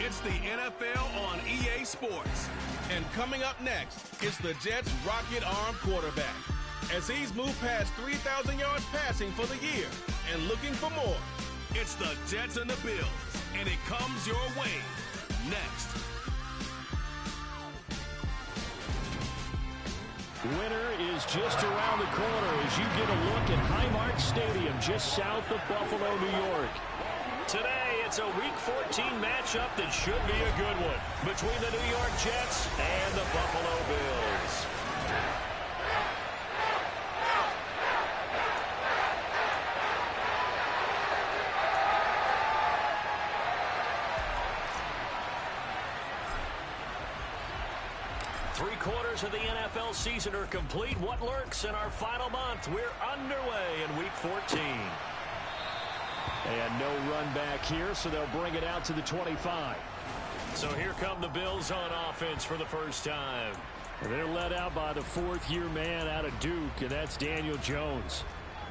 It's the NFL on EA Sports. And coming up next, it's the Jets' rocket arm quarterback. As he's moved past 3,000 yards passing for the year and looking for more. It's the Jets and the Bills, and it comes your way next. Winter is just around the corner as you get a look at Highmark Stadium just south of Buffalo, New York. Today, it's a Week 14 matchup that should be a good one between the New York Jets and the Buffalo Bills. Three-quarters of the NFL season are complete. What lurks in our final month? We're underway in Week 14. And no run back here, so they'll bring it out to the 25. So here come the Bills on offense for the first time. And they're led out by the fourth-year man out of Duke, and that's Daniel Jones.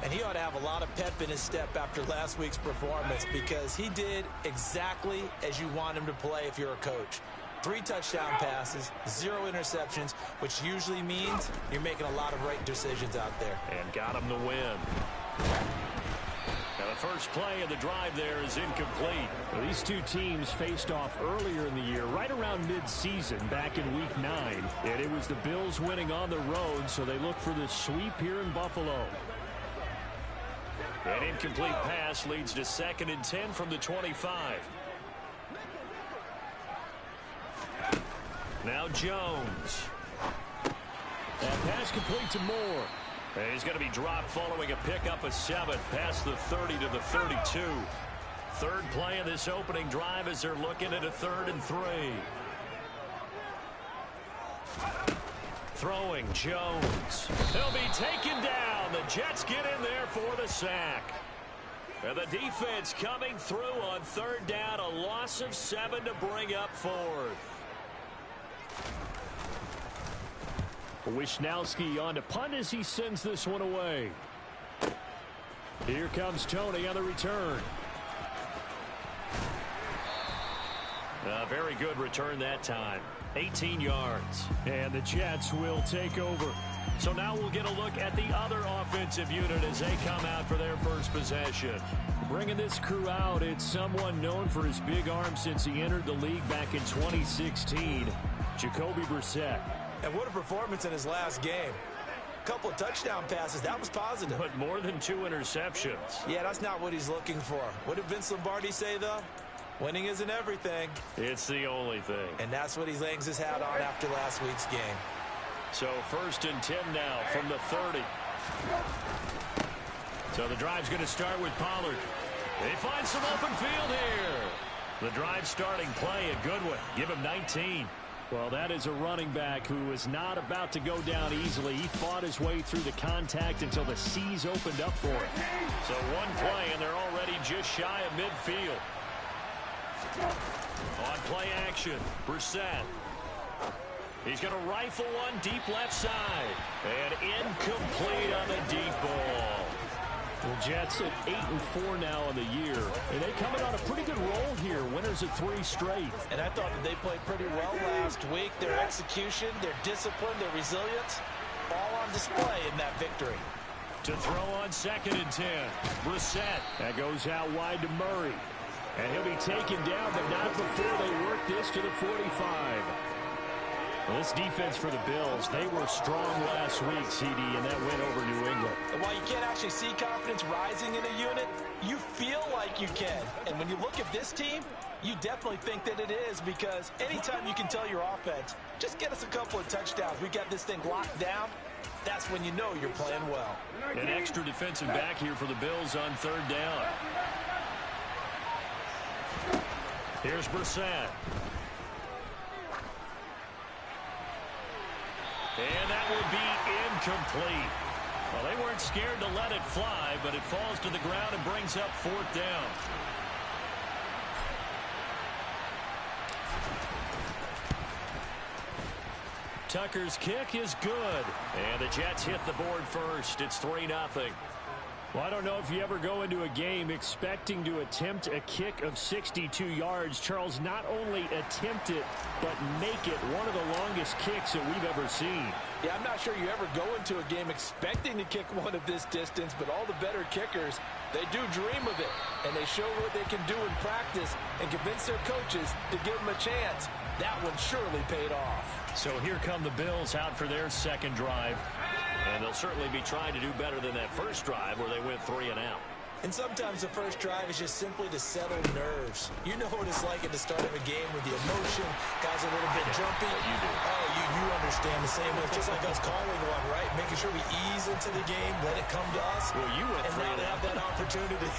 And he ought to have a lot of pep in his step after last week's performance because he did exactly as you want him to play if you're a coach. 3 touchdown passes, 0 interceptions, which usually means you're making a lot of right decisions out there. And got him the win. Now the first play of the drive there is incomplete. Well, these two teams faced off earlier in the year, right around mid-season, back in Week 9. And it was the Bills winning on the road, so they look for the sweep here in Buffalo. An incomplete pass leads to 2nd and 10 from the 25. Now Jones. That pass complete to Moore. And he's going to be dropped following a pickup of 7 past the 30 to the 32. Third play of this opening drive as they're looking at a 3rd and 3. Throwing Jones. He'll be taken down. The Jets get in there for the sack. And the defense coming through on 3rd down. A loss of 7 to bring up 4th. Wisnowski on to punt as he sends this one away. Here comes Tony on the return. A very good return that time. 18 yards. And the Jets will take over. So now we'll get a look at the other offensive unit as they come out for their first possession. Bringing this crew out, it's someone known for his big arm since he entered the league back in 2016. Jacoby Brissett. And what a performance in his last game. A couple of touchdown passes, that was positive. But more than 2 interceptions. Yeah, that's not what he's looking for. What did Vince Lombardi say, though? Winning isn't everything. It's the only thing. And that's what he hangs his hat on after last week's game. So 1st and 10 now from the 30. So the drive's going to start with Pollard. They find some open field here. The drive starting play, a good one. Give him 19. Well, that is a running back who is not about to go down easily. He fought his way through the contact until the C's opened up for him. So one play, and they're already just shy of midfield. On play action, Brissett. He's going to rifle one deep left side. And incomplete on the deep ball. The Jets at 8-4 now on the year. And they coming on a pretty good roll here. Winners of 3 straight. And I thought that they played pretty well last week. Their execution, their discipline, their resilience, all on display in that victory. To throw on 2nd and 10. Brissett. That goes out wide to Murray. And he'll be taken down, but not before they work this to the 45. Well, this defense for the Bills, they were strong last week, CD, and that went over New England. And while you can't actually see confidence rising in a unit, you feel like you can. And when you look at this team, you definitely think that it is, because anytime you can tell your offense, just get us a couple of touchdowns, we got this thing locked down, that's when you know you're playing well. An extra defensive back here for the Bills on 3rd down. Here's Brissett. And that will be incomplete. Well, they weren't scared to let it fly, but it falls to the ground and brings up 4th down. Tucker's kick is good. And the Jets hit the board first. It's 3-0. Well, I don't know if you ever go into a game expecting to attempt a kick of 62 yards. Charles, not only attempt it, but make it one of the longest kicks that we've ever seen. Yeah, I'm not sure you ever go into a game expecting to kick one of this distance, but all the better kickers, they do dream of it, and they show what they can do in practice and convince their coaches to give them a chance. That one surely paid off. So here come the Bills out for their second drive. And they'll certainly be trying to do better than that first drive where they went 3 and out. And sometimes the first drive is just simply to settle nerves. You know what it's like at the start of a game with the emotion. Guys are a little bit jumpy. You do. Oh, you understand the same way. It's just like us calling one, right? Making sure we ease into the game, let it come to us. Well, you went 3 and out. And now to have that opportunity.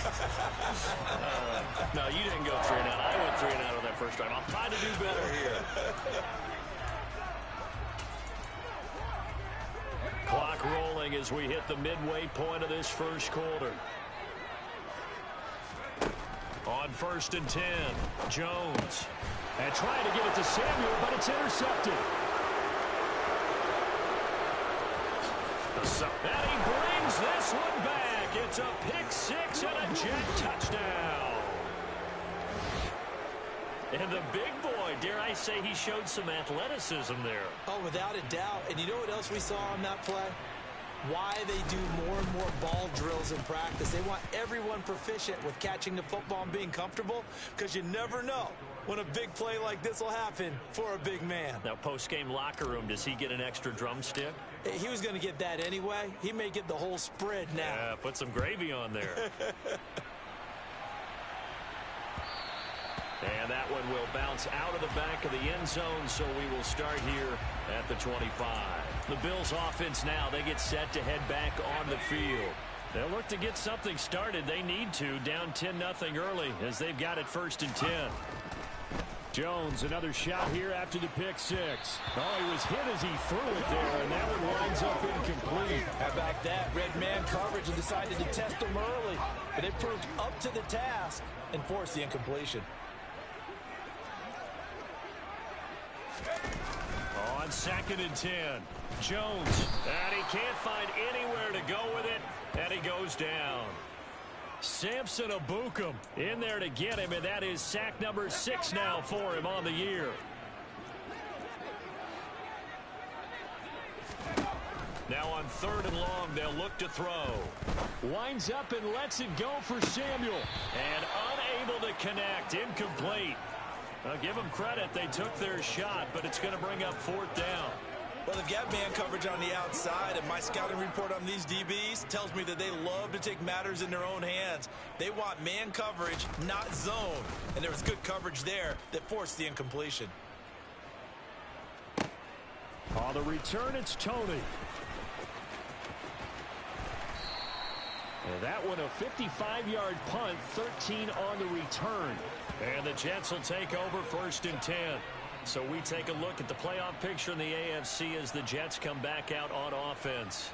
No, you didn't go 3 and out. I went 3 and out on that first drive. I'm trying to do better here. Clock rolling as we hit the midway point of this first quarter. On 1st and 10, Jones. And trying to get it to Samuel, but it's intercepted. And he brings this one back. It's a pick 6 and a Jet touchdown. And the big boy, dare I say, he showed some athleticism there. Oh, without a doubt. And you know what else we saw on that play? Why they do more and more ball drills in practice. They want everyone proficient with catching the football and being comfortable, because you never know when a big play like this will happen for a big man. Now, post-game locker room, does he get an extra drumstick? He was going to get that anyway. He may get the whole spread now. Yeah, put some gravy on there. And that one will bounce out of the back of the end zone, so we will start here at the 25. The Bills offense now, they get set to head back on the field. They'll look to get something started. They need to, down 10-0 early as they've got it 1st and 10. Jones, another shot here after the pick 6. Oh, he was hit as he threw it there, and that one winds up incomplete. How about that? Red man coverage and decided to test him early, but it proved up to the task and forced the incompletion. On 2nd and 10, Jones, and he can't find anywhere to go with it, and he goes down. Samson Abukum in there to get him, and that is sack number 6 now for him on the year. Now on 3rd and long, they'll look to throw. Winds up and lets it go for Samuel, and unable to connect, incomplete. I'll give them credit. They took their shot, but it's going to bring up 4th down. Well, they've got man coverage on the outside, and my scouting report on these DBs tells me that they love to take matters in their own hands. They want man coverage, not zone. And there was good coverage there that forced the incompletion. On the return, it's Tony. And that one a 55-yard punt, 13 on the return. And the Jets will take over 1st and 10. So we take a look at the playoff picture in the AFC as the Jets come back out on offense.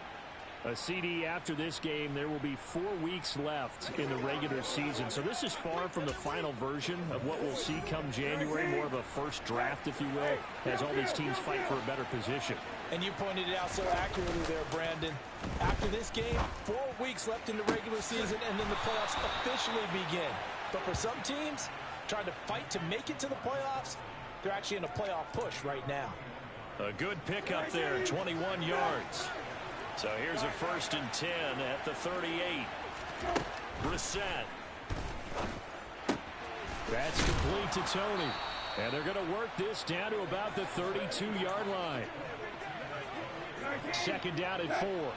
A CD after this game, there will be 4 weeks left in the regular season. So this is far from the final version of what we'll see come January, more of a first draft, if you will, as all these teams fight for a better position. And you pointed it out so accurately there, Brandon. After this game, 4 weeks left in the regular season, and then the playoffs officially begin. But for some teams, trying to fight to make it to the playoffs, they're actually in a playoff push right now. A good pickup there, 21 yards. So here's a 1st and 10 at the 38. Brissett. That's complete to Tony. And they're going to work this down to about the 32-yard line. 2nd down at 4.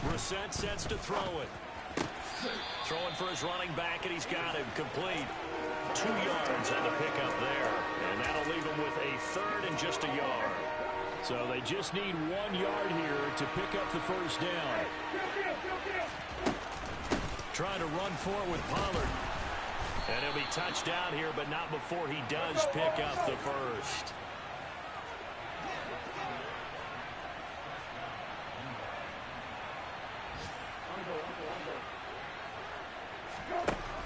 Brissett sets to throw it. Throwing for his running back, and he's got him complete. 2 yards on the pickup there. And that'll leave him with a 3rd and just a yard. So they just need 1 yard here to pick up the 1st down. Trying to run for it with Pollard. And he'll be touched down here, but not before he does pick up the 1st.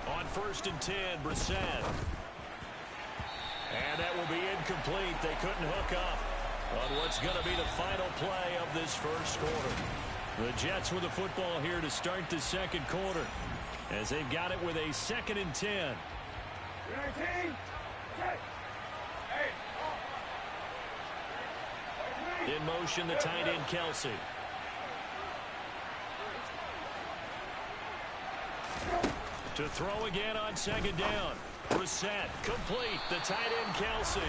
On 1st and 10, Brissett. incomplete. They couldn't hook up on what's going to be the final play of this first quarter. The Jets with the football here to start the second quarter, as they've got it with a 2nd and 10. In motion, the tight end, Kelsey. To throw again on 2nd down. Brissett, complete. The tight end, Kelsey.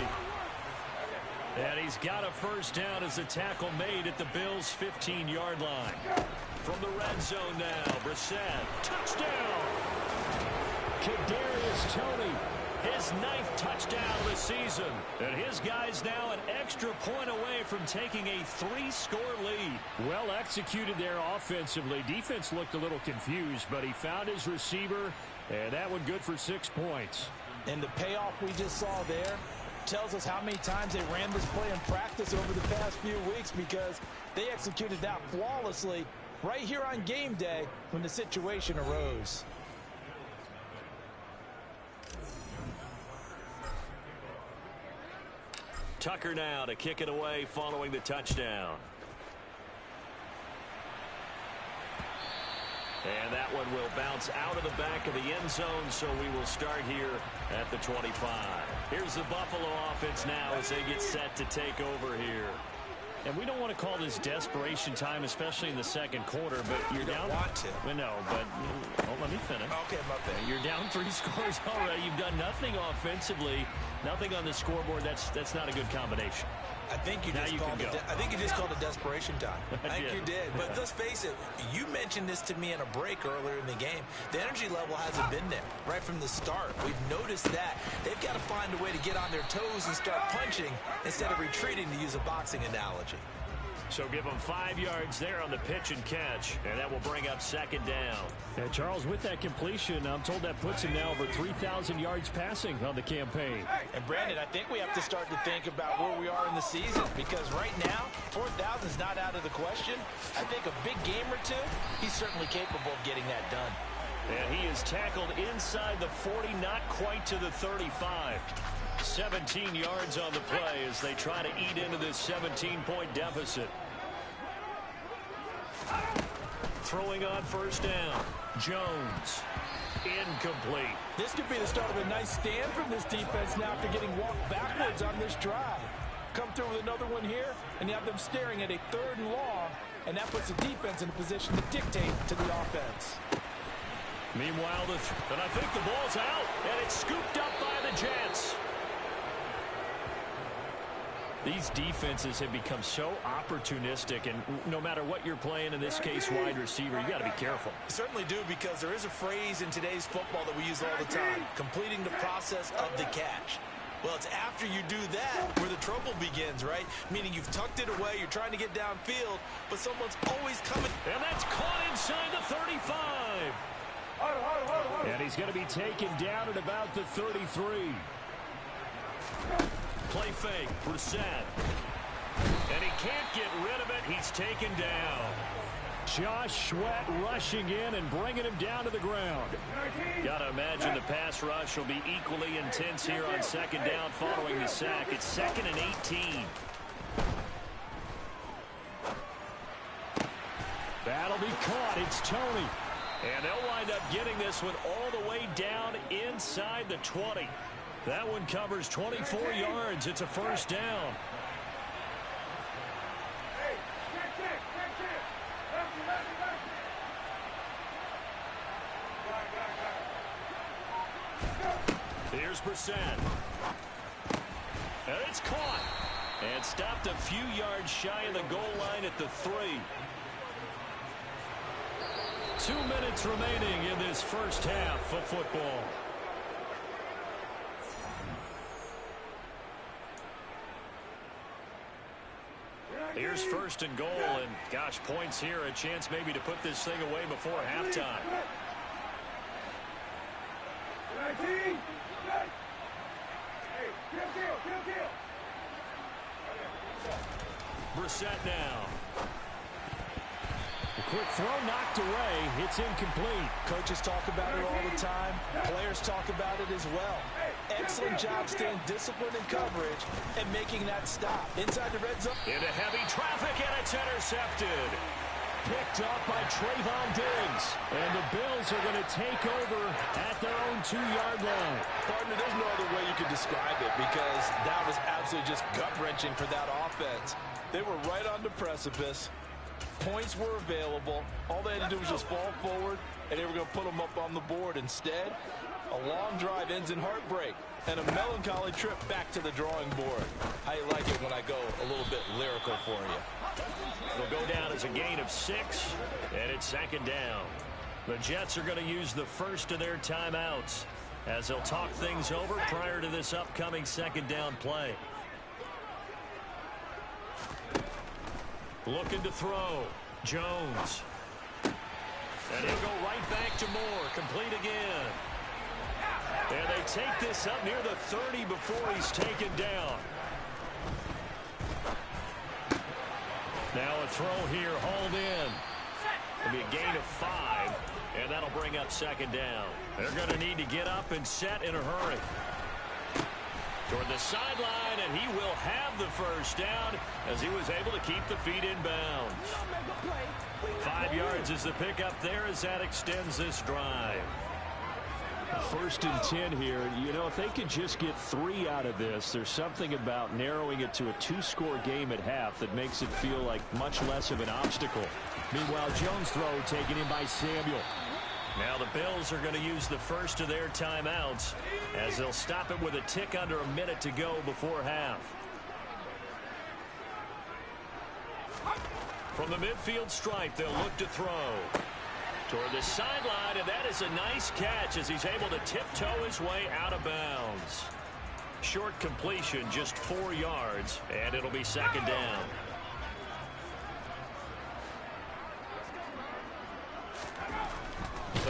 And he's got a first down as the tackle made at the Bills' 15-yard line. From the red zone now, Brissett, touchdown. Kadarius Toney, his 9th touchdown of the season. And his guys now an extra point away from taking a 3-score lead. Well executed there offensively. Defense looked a little confused, but he found his receiver, and that one good for 6 points. And the payoff we just saw there tells us how many times they ran this play in practice over the past few weeks, because they executed that flawlessly right here on game day when the situation arose. Tucker now to kick it away following the touchdown. And that one will bounce out of the back of the end zone, so we will start here at the 25. Here's the Buffalo offense now as they get set to take over here. And we don't want to call this desperation time, especially in the second quarter, but you're down. Don't want to. Well, no, but let me finish. Okay, my bad. You're down 3 scores already. You've done nothing offensively, nothing on the scoreboard. That's not a good combination. I think you just called it desperation time. I think you did. But let's face it, you mentioned this to me in a break earlier in the game. The energy level hasn't been there right from the start. We've noticed that. They've got to find a way to get on their toes and start punching instead of retreating, to use a boxing analogy. So give them 5 yards there on the pitch and catch, and that will bring up 2nd down. And Charles, with that completion, I'm told that puts him now over 3,000 yards passing on the campaign. And Brandon, I think we have to start to think about where we are in the season, because right now, 4,000 is not out of the question. I think a big game or two, he's certainly capable of getting that done. And he is tackled inside the 40, not quite to the 35. 17 yards on the play as they try to eat into this 17-point deficit. Throwing on 1st down. Jones. Incomplete. This could be the start of a nice stand from this defense now after getting walked backwards on this drive. Come through with another one here, and you have them staring at a 3rd and long, and that puts the defense in a position to dictate to the offense. Meanwhile, and I think the ball's out, and it's scooped up by the Jets. These defenses have become so opportunistic, and no matter what you're playing, in this case wide receiver, you got to be careful. Certainly do, because there is a phrase in today's football that we use all the time: completing the process of the catch. Well, it's after you do that where the trouble begins, right? Meaning you've tucked it away, you're trying to get downfield, but someone's always coming. And that's caught inside the 35. And he's going to be taken down at about the 33. Play fake, Brissett. And he can't get rid of it. He's taken down. Josh Sweat rushing in and bringing him down to the ground. Got to imagine the pass rush will be equally intense here on 2nd down following the sack. It's 2nd and 18. That'll be caught. It's Toney. And they'll wind up getting this one all the way down inside the 20. That one covers 24 yards. It's a 1st down. Here's Brissett. And it's caught. And stopped a few yards shy of the goal line at the 3. 2 minutes remaining in this first half of football. Here's 1st and goal, and gosh, points here, a chance maybe to put this thing away before halftime. Brissett now. A quick throw knocked away. It's incomplete. Coaches talk about it all the time. Players talk about it as well. excellent job staying disciplined in coverage and making that stop. Inside the red zone. Into heavy traffic, and it's intercepted. Picked up by Trayvon Diggs. And the Bills are going to take over at their own 2-yard line. Partner, there's no other way you could describe it because that was absolutely just gut-wrenching for that offense. They were right on the precipice. Points were available. All they had to do was just fall forward, and they were going to put them up on the board. Instead, a long drive ends in heartbreak and a melancholy trip back to the drawing board. How you like it when I go a little bit lyrical for you? It'll go down as a gain of 6, and it's second down. The Jets are going to use the first of their timeouts as they'll talk things over prior to this upcoming second down play. Looking to throw. Jones. And he'll go right back to Moore. Complete again. And they take this up near the 30 before he's taken down. Now a throw here, hauled in. It'll be a gain of 5, and that'll bring up second down. They're going to need to get up and set in a hurry. Toward the sideline, and he will have the first down as he was able to keep the feet in bounds. 5 yards is the pickup there as that extends this drive. 1st and 10 here. You know, if they could just get 3 out of this, there's something about narrowing it to a 2-score game at half that makes it feel like much less of an obstacle. Meanwhile, Jones' throw taken in by Samuel. Now the Bills are going to use the first of their timeouts as they'll stop it with a tick under a minute to go before half. From the midfield stripe, they'll look to throw. Toward the sideline, and that is a nice catch as he's able to tiptoe his way out of bounds. Short completion, just 4 yards, and it'll be second down.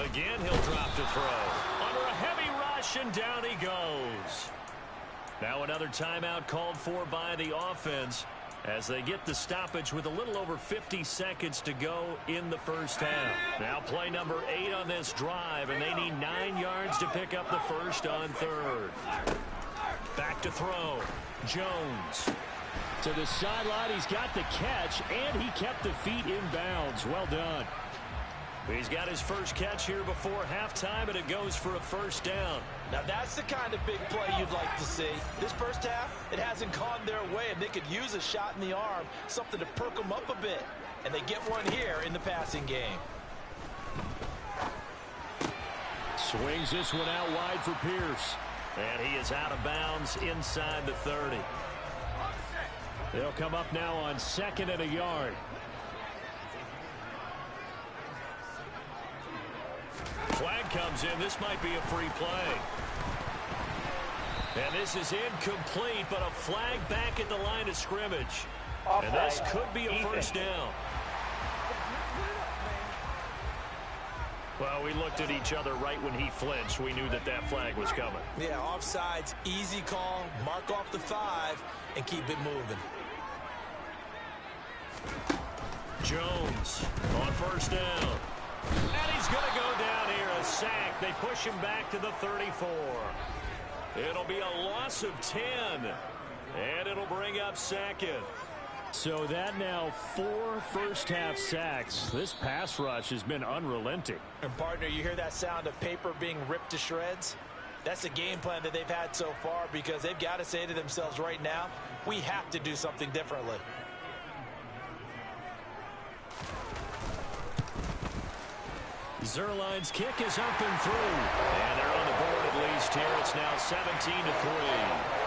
Again, he'll drop to throw. Under a heavy rush, and down he goes. Now another timeout called for by the offense as they get the stoppage with a little over 50 seconds to go in the first half. Now play number 8 on this drive, and they need 9 yards to pick up the first on 3rd. Back to throw. Jones. To the sideline, he's got the catch, and he kept the feet in bounds. Well done. He's got his first catch here before halftime, and it goes for a first down. Now that's the kind of big play you'd like to see. This first half, it hasn't gone their way, and they could use a shot in the arm, something to perk them up a bit. And they get one here in the passing game. Swings this one out wide for Pierce. And he is out of bounds inside the 30. They'll come up now on 2nd and a yard. Flag comes in. This might be a free play. And this is incomplete, but a flag back at the line of scrimmage. And this could be a first down. Well, we looked at each other right when he flinched. We knew that that flag was coming. Yeah, offsides, easy call, mark off the 5, and keep it moving. Jones on first down. And he's going to go down here, a sack. They push him back to the 34. It'll be a loss of 10, and it'll bring up 2nd. So that now 4 first-half sacks. This pass rush has been unrelenting. And, partner, you hear that sound of paper being ripped to shreds? That's the game plan that they've had so far because they've got to say to themselves right now, we have to do something differently. Zerline's kick is up and through. And they're on the board at least here. It's now 17-3.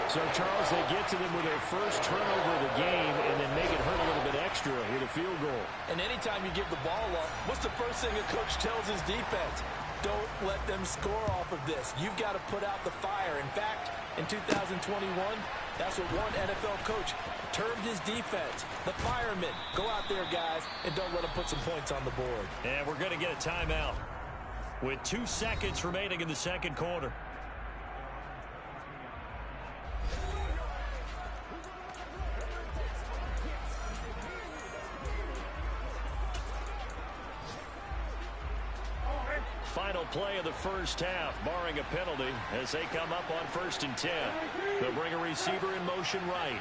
So, Charles, they get to them with their first turnover of the game and then make it hurt a little bit extra with a field goal. And anytime you give the ball up, what's the first thing a coach tells his defense? Don't let them score off of this. You've got to put out the fire. In fact, in 2021, that's what one NFL coach termed his defense. The firemen. Go out there, guys, and don't let them put some points on the board. And we're going to get a timeout with 2 seconds remaining in the second quarter. Final play of the first half, barring a penalty, as they come up on 1st and 10. They'll bring a receiver in motion right.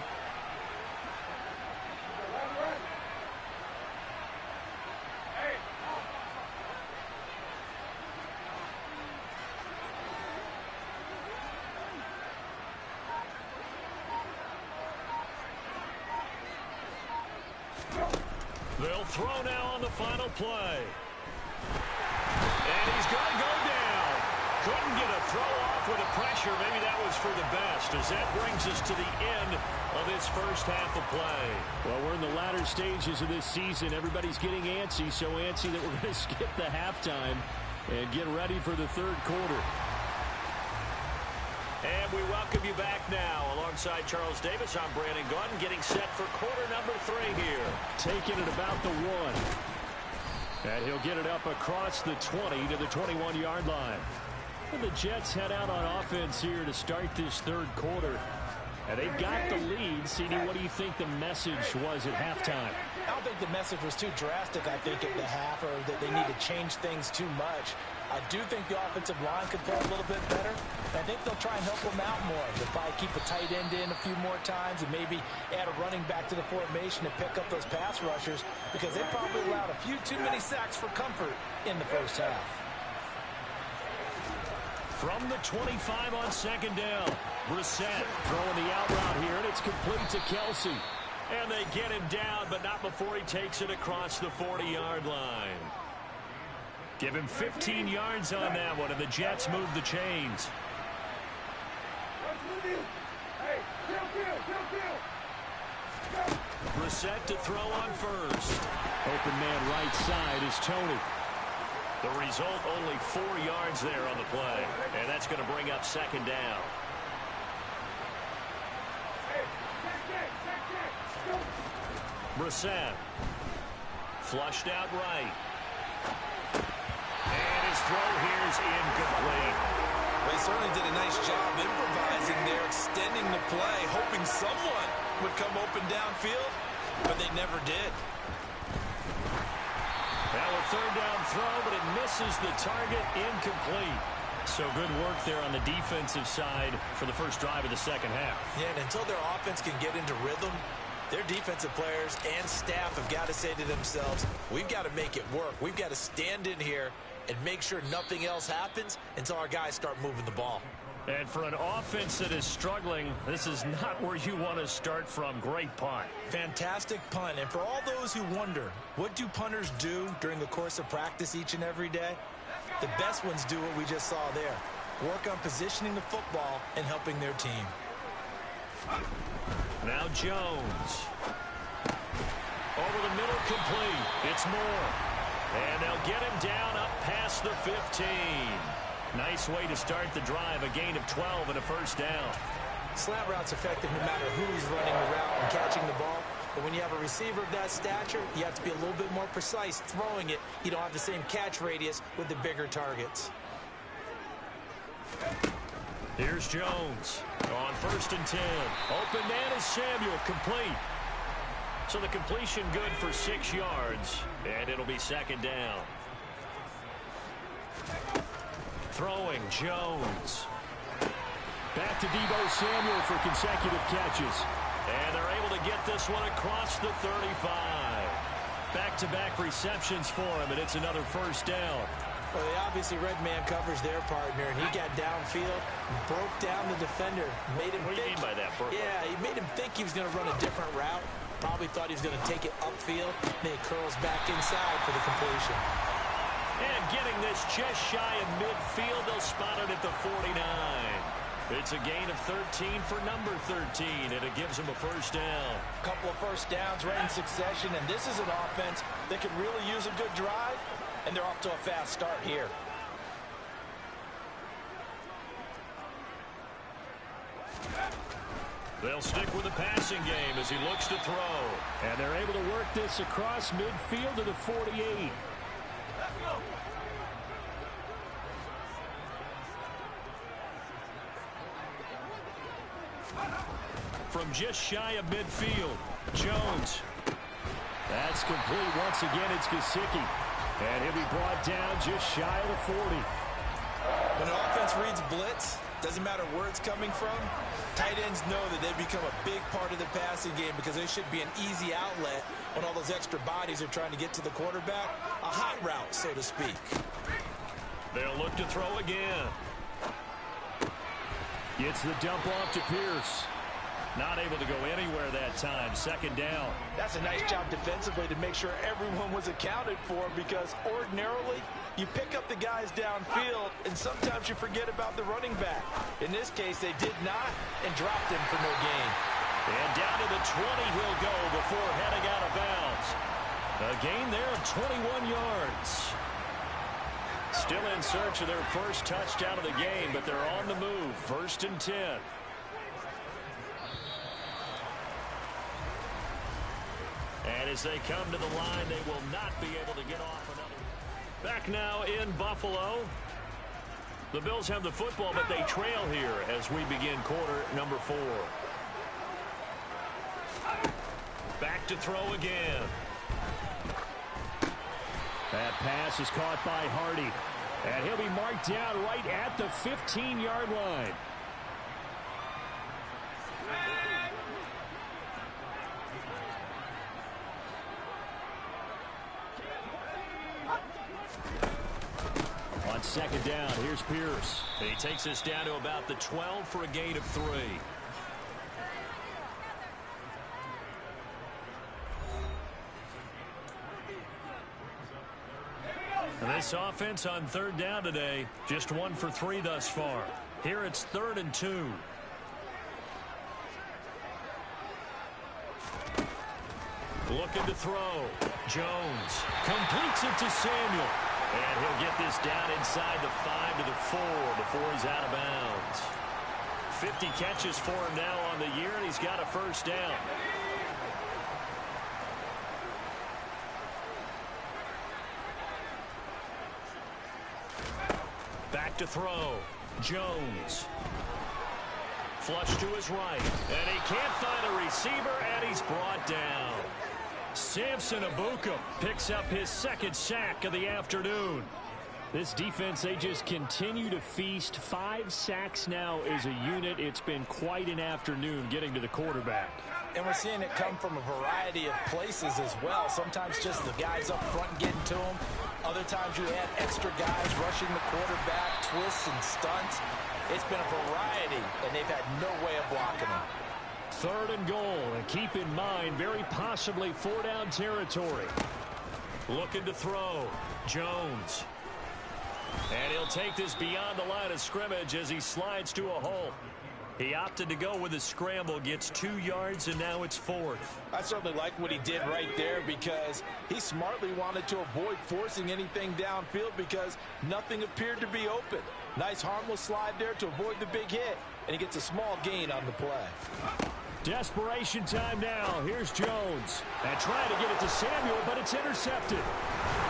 They'll throw now on the final play. And he's going to go down. Couldn't get a throw off with the pressure. Maybe that was for the best, as that brings us to the end of this first half of play. Well, we're in the latter stages of this season. Everybody's getting antsy, so antsy that we're going to skip the halftime and get ready for the third quarter. And we welcome you back now. Alongside Charles Davis, I'm Brandon Gaudin, getting set for quarter number 3 here. Taking it about the 1. And he'll get it up across the 20 to the 21-yard line. And the Jets head out on offense here to start this third quarter. And they've got the lead. CD, what do you think the message was at halftime? I don't think the message was too drastic, I think, at the half, or that they need to change things too much. I do think the offensive line could play a little bit better. I think they'll try and help them out more. They'll probably keep a tight end in a few more times and maybe add a running back to the formation to pick up those pass rushers, because they probably allowed a few too many sacks for comfort in the first half. From the 25 on 2nd down, Brissett throwing the out route here, and it's complete to Kelsey. And they get him down, but not before he takes it across the 40-yard line. Give him 15 yards on that one, and the Jets move the chains. Brissett to throw on first. Open man right side is Tony. The result, only 4 yards there on the play. And that's going to bring up 2nd down. Brissett. Flushed out right. And his throw here is incomplete. They certainly did a nice job improvising there, extending the play, hoping someone would come open downfield, but they never did. Now a 3rd down throw, but it misses the target, incomplete. So good work there on the defensive side for the first drive of the second half. Yeah, and until their offense can get into rhythm, their defensive players and staff have got to say to themselves, we've got to make it work. We've got to stand in here and make sure nothing else happens until our guys start moving the ball. And for an offense that is struggling, this is not where you want to start from. Great punt. Fantastic punt. And for all those who wonder, what do punters do during the course of practice each and every day? The best ones do what we just saw there. Work on positioning the football and helping their team. Now Jones. Over the middle, complete. It's Moore. And they'll get him down up past the 15. Nice way to start the drive. A gain of 12 and a first down. Slant route's effective no matter who's running the route and catching the ball. But when you have a receiver of that stature, you have to be a little bit more precise throwing it. You don't have the same catch radius with the bigger targets. Here's Jones on 1st and 10. Open man is Samuel, complete. So the completion good for 6 yards, and it'll be 2nd down. Throwing, Jones. Back to Deebo Samuel for consecutive catches. And they're able to get this one across the 35. Back-to-back receptions for him, and it's another first down. Well, they obviously red man covers their partner, and he got downfield, broke down the defender, made him What do you mean by that, Burke? Yeah, he made him think he was going to run a different route. Probably thought he was going to take it upfield. Then he curls back inside for the completion. And getting this just shy of midfield, they'll spot it at the 49. It's a gain of 13 for number 13, and it gives them a first down. A couple of first downs right in succession, and this is an offense that could really use a good drive, and they're off to a fast start here. They'll stick with the passing game as he looks to throw. And they're able to work this across midfield to the 48. From just shy of midfield, Jones. That's complete. Once again, it's Gesicki. And he'll be brought down just shy of the 40. When an offense reads blitz, doesn't matter where it's coming from, tight ends know that they become a big part of the passing game because they should be an easy outlet when all those extra bodies are trying to get to the quarterback. A hot route, so to speak. They'll look to throw again. Gets the dump off to Pierce. Not able to go anywhere that time. Second down. That's a nice job defensively to make sure everyone was accounted for, because ordinarily you pick up the guys downfield and sometimes you forget about the running back. In this case, they did not and dropped him for no gain. And down to the 20 he'll go before heading out of bounds. A gain there of 21 yards. Still in search of their first touchdown of the game, but they're on the move. 1st and 10. And as they come to the line, they will not be able to get off another. Back now in Buffalo. The Bills have the football, but they trail here as we begin quarter number 4. Back to throw again. That pass is caught by Hardy. And he'll be marked down right at the 15-yard line. On second down, here's Pierce. He takes us down to about the 12 for a gain of 3. And this offense on 3rd down today, just 1 for 3 thus far. Here it's 3rd and 2. Looking to throw. Jones completes it to Samuel. And he'll get this down inside the 5 to the 4 before he's out of bounds. 50 catches for him now on the year, and he's got a first down. Back to throw. Jones. Flush to his right. And he can't find a receiver, and he's brought down. Samson Abuka picks up his 2nd sack of the afternoon. This defense, they just continue to feast. 5 sacks now as a unit. It's been quite an afternoon getting to the quarterback. And we're seeing it come from a variety of places as well. Sometimes just the guys up front getting to them. Other times you add extra guys rushing the quarterback, twists and stunts. It's been a variety, and they've had no way of blocking them. 3rd and goal, and keep in mind, very possibly 4-down territory. Looking to throw. Jones. And he'll take this beyond the line of scrimmage as he slides to a hole. He opted to go with a scramble, gets 2 yards, and now it's 4th. I certainly like what he did right there, because he smartly wanted to avoid forcing anything downfield because nothing appeared to be open. Nice harmless slide there to avoid the big hit, and he gets a small gain on the play. Desperation time now. Here's Jones. And trying to get it to Samuel, but it's intercepted.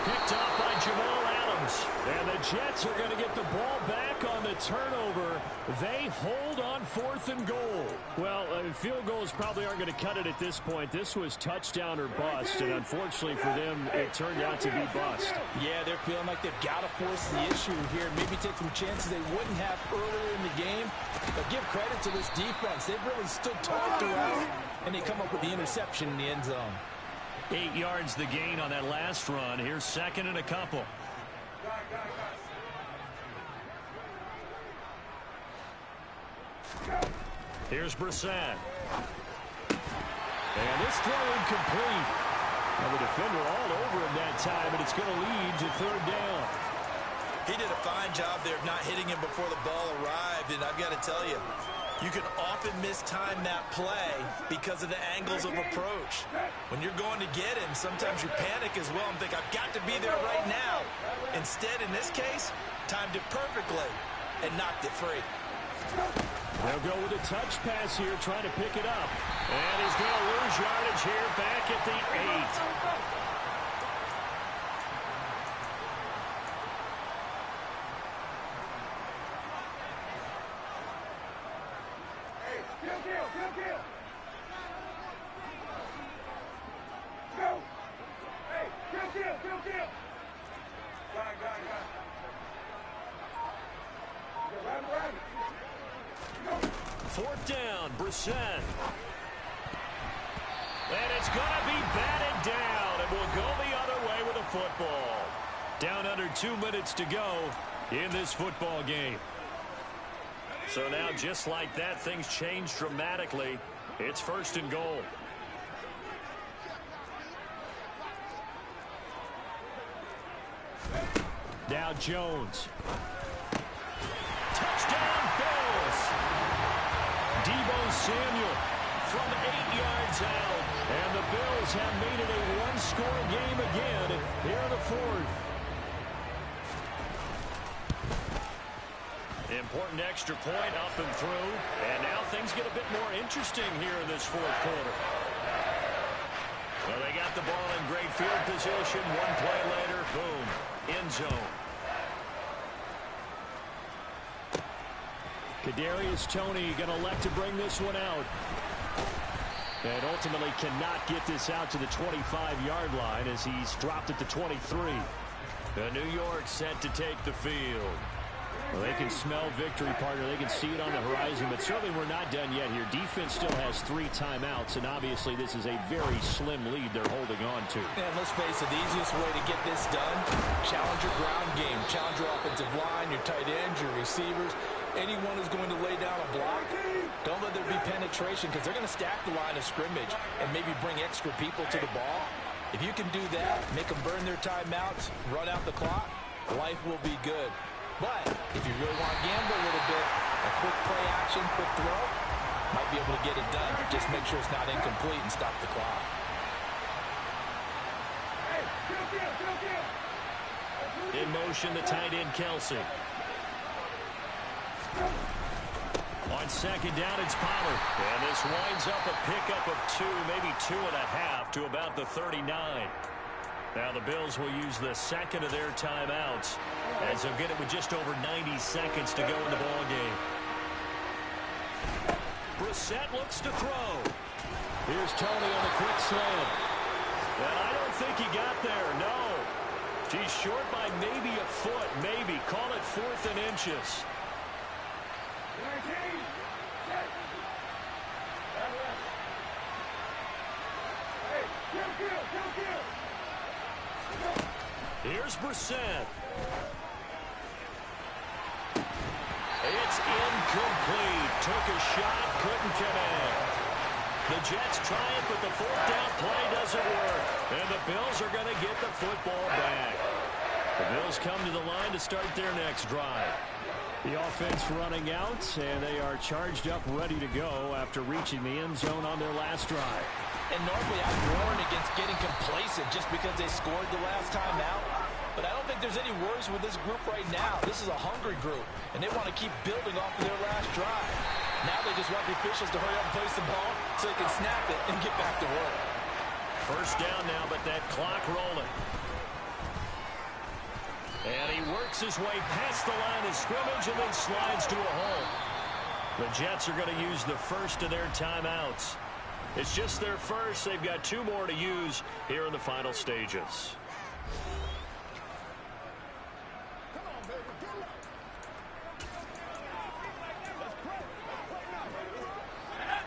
Picked off by Jamal Adams. And the Jets are going to get the ball back on the turnover. They hold on 4th and goal. Well, field goals probably aren't going to cut it at this point. This was touchdown or bust, and unfortunately for them, it turned out to be bust. Yeah, they're feeling like they've got to force the issue here. Maybe take some chances they wouldn't have earlier in the game. But give credit to this defense. They've really stood tall throughout, and they come up with the interception in the end zone. 8 yards the gain on that last run. Here's 2nd and a couple. Here's Brissett. And this throw incomplete. And the defender all over him that time, and it's going to lead to 3rd down. He did a fine job there of not hitting him before the ball arrived, and I've got to tell you, you can often mistime that play because of the angles of approach. When you're going to get him, sometimes you panic as well and think, I've got to be there right now. Instead, in this case, timed it perfectly and knocked it free. They'll go with a touch pass here, trying to pick it up. And he's going to lose yardage here back at the 8. Fourth down, Brissett. And it's going to be batted down, and we'll go the other way with a football. Down under 2 minutes to go in this football game. So now, just like that, things change dramatically. It's first and goal. Now Jones. Touchdown, Bills. Deebo Samuel from 8 yards out. And the Bills have made it a one-score game again here in the fourth. Important extra point up and through. And now things get a bit more interesting here in this fourth quarter. Well, they got the ball in great field position. One play later, boom, end zone. Kadarius Toney going to elect to bring this one out. And ultimately cannot get this out to the 25-yard line as he's dropped it to 23. The New York set to take the field. Well, they can smell victory, partner. They can see it on the horizon, but certainly we're not done yet here. Defense still has 3 timeouts, and obviously this is a very slim lead they're holding on to. And let's face it, the easiest way to get this done, challenge your ground game, challenge your offensive line, your tight ends, your receivers, anyone who's going to lay down a block. Don't let there be penetration because they're going to stack the line of scrimmage and maybe bring extra people to the ball. If you can do that, make them burn their timeouts, run out the clock, life will be good. But if you really want to gamble a little bit, a quick play action, quick throw, might be able to get it done. Just make sure it's not incomplete and stop the clock. In motion, the tight end, Kelsey. On second down, it's Pollard. And this winds up a pickup of 2, maybe 2.5 to about the 39. Now the Bills will use the second of their timeouts as they'll get it with just over 90 seconds to go in the ball game. Brissett looks to throw. Here's Toney on the quick slant. And I don't think he got there, no. He's short by maybe a foot, maybe. Call it 4th and inches. Here's Brissett. It's incomplete. Took a shot, couldn't connect. The Jets try it, but the 4th down play doesn't work. And the Bills are going to get the football back. The Bills come to the line to start their next drive. The offense running out, and they are charged up, ready to go after reaching the end zone on their last drive. And normally I warn against getting complacent just because they scored the last time out. But I don't think there's any worries with this group right now. This is a hungry group, and they want to keep building off of their last drive. Now they just want the officials to hurry up and place the ball so they can snap it and get back to work. First down now, but that clock rolling. And he works his way past the line of scrimmage and then slides to a hole. The Jets are going to use the first of their timeouts. It's just their first. They've got 2 more to use here in the final stages.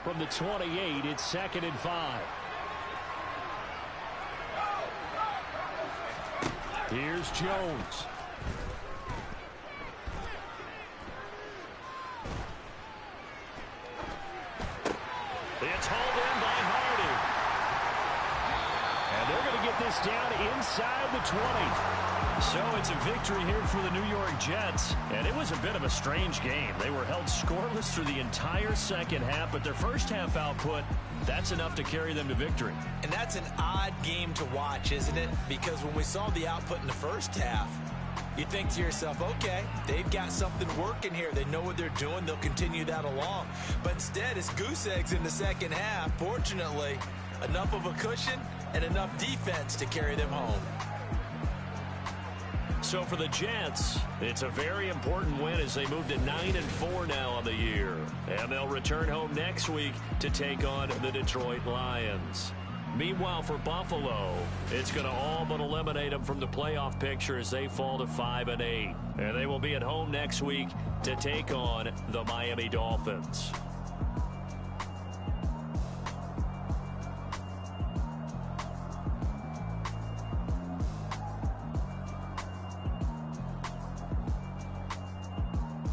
From the 28, it's 2nd and 5. Here's Jones. It's hauled in by Hardy. And they're going to get this down inside the 20. So it's a victory here for the New York Jets. And it was a bit of a strange game. They were held scoreless through the entire second half, but their first half output, that's enough to carry them to victory. And that's an odd game to watch, isn't it? Because when we saw the output in the first half, you think to yourself, okay, they've got something working here. They know what they're doing. They'll continue that along. But instead, it's goose eggs in the second half. Fortunately, enough of a cushion and enough defense to carry them home. So for the Jets, it's a very important win as they move to 9-4 now on the year. And they'll return home next week to take on the Detroit Lions. Meanwhile, for Buffalo, it's going to all but eliminate them from the playoff picture as they fall to 5-8. And they will be at home next week to take on the Miami Dolphins.